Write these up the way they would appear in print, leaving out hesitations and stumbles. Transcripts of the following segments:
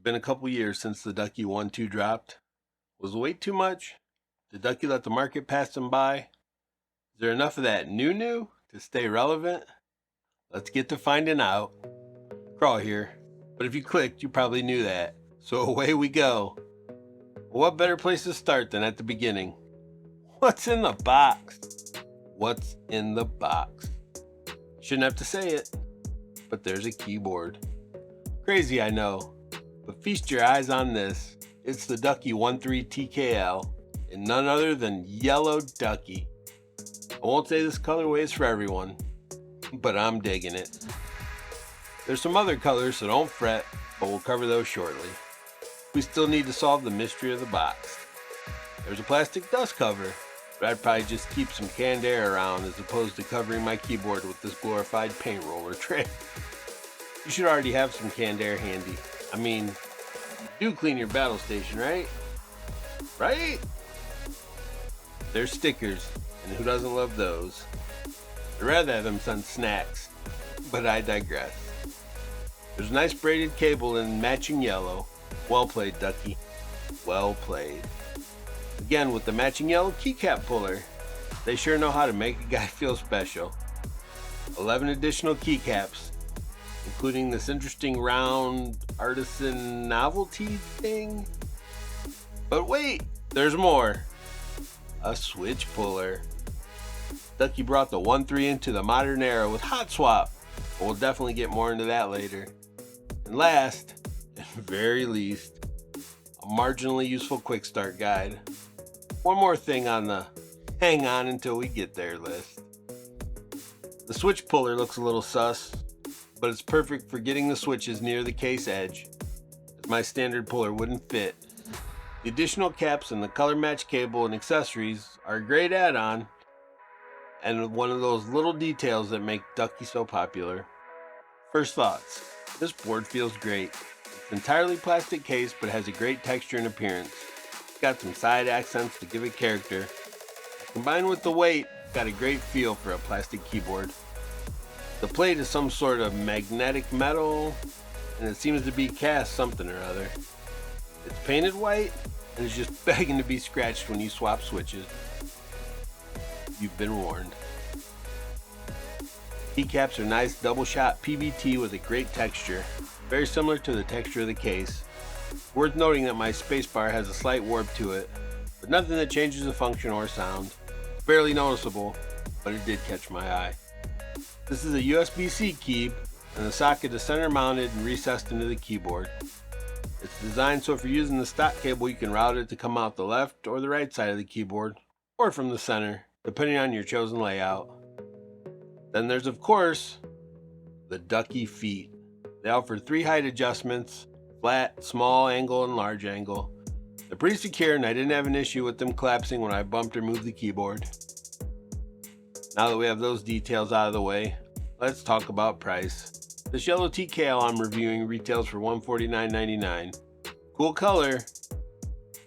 been a couple years since the Ducky One 2 dropped. Was the wait too much? Did Ducky let the market pass them by? Is there enough of that new to stay relevant? Let's get to finding out. Craw here, but if you clicked, you probably knew that. So away we go. Well, what better place to start than at the beginning? What's in the box? What's in the box? Shouldn't have to say it, but there's a keyboard. Crazy, I know, but feast your eyes on this. It's the Ducky One 3 TKL, and none other than Yellow Ducky. I won't say this colorway is for everyone, but I'm digging it. There's some other colors, so don't fret, but we'll cover those shortly. We still need to solve the mystery of the box. There's a plastic dust cover, but I'd probably just keep some canned air around as opposed to covering my keyboard with this glorified paint roller tray. You should already have some canned air handy. I mean, you do clean your battle station, right? Right? There's stickers, and who doesn't love those? I'd rather have them send snacks, but I digress. There's a nice braided cable in matching yellow. Well played, Ducky. Well played. Again, with the matching yellow keycap puller, they sure know how to make a guy feel special. 11 additional keycaps, including this interesting round artisan novelty thing. But wait, there's more. A switch puller. Ducky brought the 1-3 into the modern era with hot swap, but we'll definitely get more into that later. And last, and very least, a marginally useful quick start guide. One more thing on the hang on until we get there list. The switch puller looks a little sus, but it's perfect for getting the switches near the case edge, as my standard puller wouldn't fit. The additional caps and the color match cable and accessories are a great add-on, and one of those little details that make Ducky so popular. First thoughts, this board feels great. It's entirely plastic case, but has a great texture and appearance. It's got some side accents to give it character. Combined with the weight, it's got a great feel for a plastic keyboard. The plate is some sort of magnetic metal, and it seems to be cast something or other. It's painted white, and is just begging to be scratched when you swap switches. You've been warned. Keycaps are nice double-shot PVT with a great texture, very similar to the texture of the case. Worth noting that my spacebar has a slight warp to it, but nothing that changes the function or sound. It's barely noticeable, but it did catch my eye. This is a USB-C key, and the socket is center mounted and recessed into the keyboard. It's designed so if you're using the stock cable, you can route it to come out the left or the right side of the keyboard, or from the center, depending on your chosen layout. Then there's, of course, the Ducky feet. They offer 3 height adjustments: flat, small angle, and large angle. They're pretty secure, and I didn't have an issue with them collapsing when I bumped or moved the keyboard. Now that we have those details out of the way, let's talk about price. This yellow TKL I'm reviewing retails for $149.99. Cool color.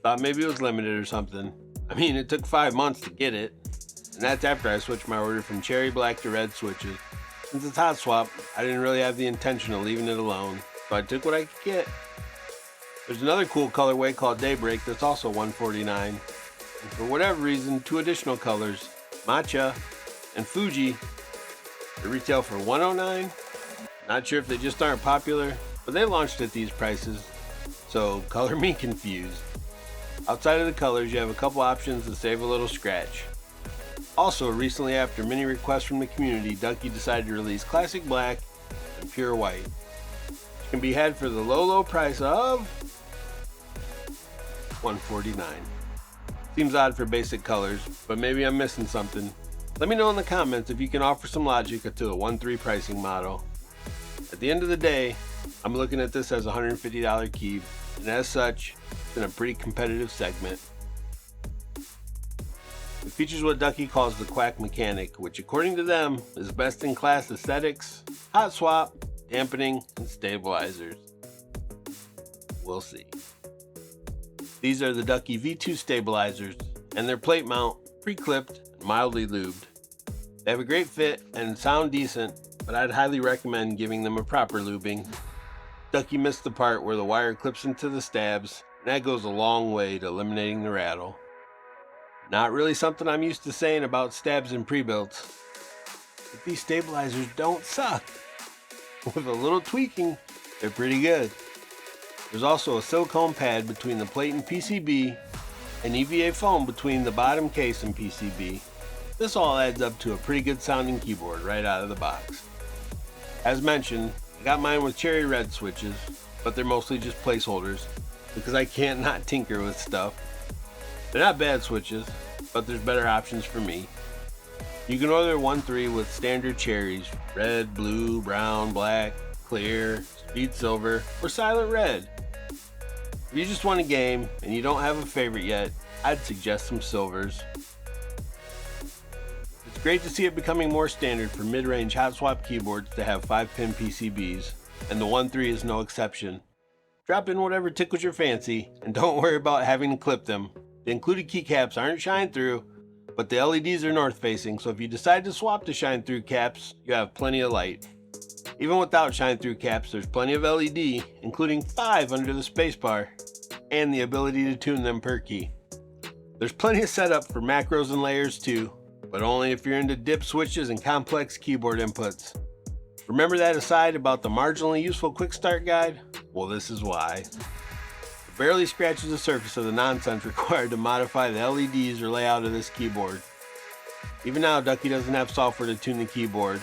Thought maybe it was limited or something. I mean, it took 5 months to get it, and that's after I switched my order from cherry black to red switches. Since it's hot swap, I didn't really have the intention of leaving it alone, so I took what I could get. There's another cool colorway called Daybreak that's also $149, and for whatever reason, 2 additional colors, Matcha and Fuji, they retail for $109. Not sure if they just aren't popular, but they launched at these prices, so color me confused. Outside of the colors, you have a couple options to save a little scratch. Also, recently after many requests from the community, Ducky decided to release Classic Black and Pure White, which can be had for the low price of $149. Seems odd for basic colors, but maybe I'm missing something. Let me know in the comments if you can offer some logic to the 1-3 pricing model. At the end of the day, I'm looking at this as a $150 key, and as such, it's in a pretty competitive segment. It features what Ducky calls the quack mechanic, which according to them is best in class aesthetics, hot swap, dampening, and stabilizers. We'll see. These are the Ducky V2 stabilizers, and their plate mount, pre-clipped and mildly lubed. They have a great fit and sound decent, but I'd highly recommend giving them a proper lubing. Ducky missed the part where the wire clips into the stabs, and that goes a long way to eliminating the rattle. Not really something I'm used to saying about stabs and pre-builts, but these stabilizers don't suck. With a little tweaking, they're pretty good. There's also a silicone pad between the plate and PCB, and EVA foam between the bottom case and PCB. This all adds up to a pretty good sounding keyboard right out of the box. As mentioned, I got mine with cherry red switches, but they're mostly just placeholders because I can't not tinker with stuff. They're not bad switches, but there's better options for me. You can order 1.3 with standard cherries, red, blue, brown, black, clear, speed silver, or silent red. If you just want a game and you don't have a favorite yet, I'd suggest some silvers. It's great to see it becoming more standard for mid-range hot swap keyboards to have 5-pin PCBs, and the 1.3 is no exception. Drop in whatever tickles your fancy, and don't worry about having to clip them. The included keycaps aren't shine through, but the LEDs are north facing, so if you decide to swap to shine through caps, you have plenty of light. Even without shine through caps, there's plenty of LED, including 5 under the spacebar, and the ability to tune them per key. There's plenty of setup for macros and layers too, but only if you're into dip switches and complex keyboard inputs. Remember that aside about the marginally useful quick start guide? Well, this is why. It barely scratches the surface of the nonsense required to modify the LEDs or layout of this keyboard. Even now, Ducky doesn't have software to tune the keyboard,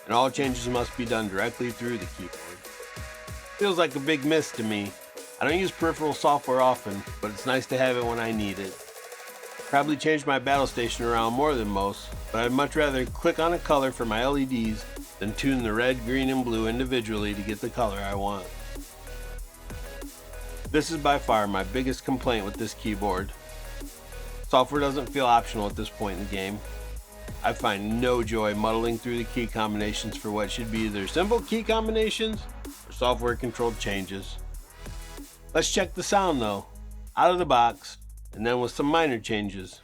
and all changes must be done directly through the keyboard. Feels like a big miss to me. I don't use peripheral software often, but it's nice to have it when I need it. Probably changed my battle station around more than most, but I'd much rather click on a color for my LEDs than tune the red, green, and blue individually to get the color I want. This is by far my biggest complaint with this keyboard. Software doesn't feel optional at this point in the game. I find no joy muddling through the key combinations for what should be either simple key combinations or software controlled changes. Let's check the sound though, out of the box, and then with some minor changes.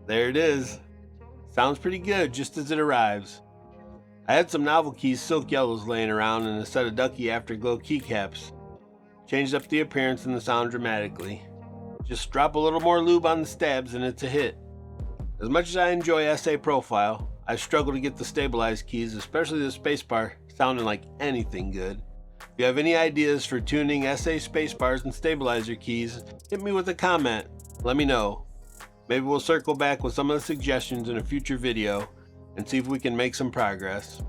There it is. Sounds pretty good just as it arrives. I had some Novelkeys Silk Yellows laying around and a set of Ducky Afterglow keycaps. Changed up the appearance and the sound dramatically. Just drop a little more lube on the stabs and it's a hit. As much as I enjoy SA Profile, I struggle to get the stabilized keys, especially the spacebar, sounding like anything good. If you have any ideas for tuning SA spacebars and stabilizer keys, hit me with a comment. Let me know. Maybe we'll circle back with some of the suggestions in a future video and see if we can make some progress.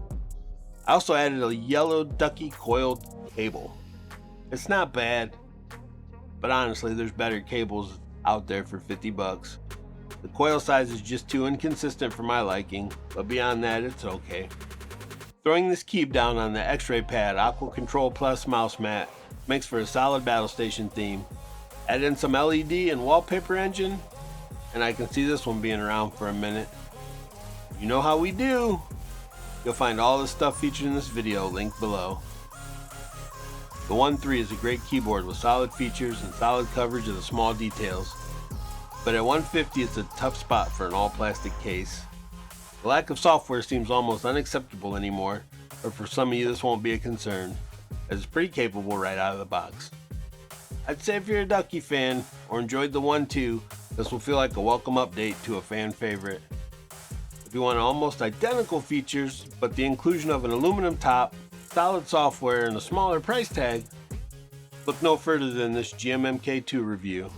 I also added a Yellow Ducky coiled cable. It's not bad, but honestly there's better cables out there for 50 bucks. The coil size is just too inconsistent for my liking, but beyond that it's okay. Throwing this keep down on the X-Ray Pad Aqua Control Plus mouse mat makes for a solid battle station theme. Add in some LED and wallpaper engine, and I can see this one being around for a minute. You know how we do. You'll find all the stuff featured in this video linked below. The 1.3 is a great keyboard with solid features and solid coverage of the small details, but at 150 it's a tough spot for an all plastic case. The lack of software seems almost unacceptable anymore, but for some of you this won't be a concern. as it's pretty capable right out of the box. I'd say if you're a Ducky fan or enjoyed the One 2, this will feel like a welcome update to a fan favorite. If you want almost identical features, but the inclusion of an aluminum top, solid software, and a smaller price tag, look no further than this GMMK2 review.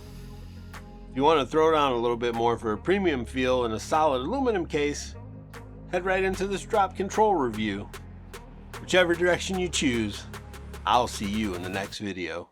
If you want to throw down a little bit more for a premium feel and a solid aluminum case, head right into this drop control review. Whichever direction you choose, I'll see you in the next video.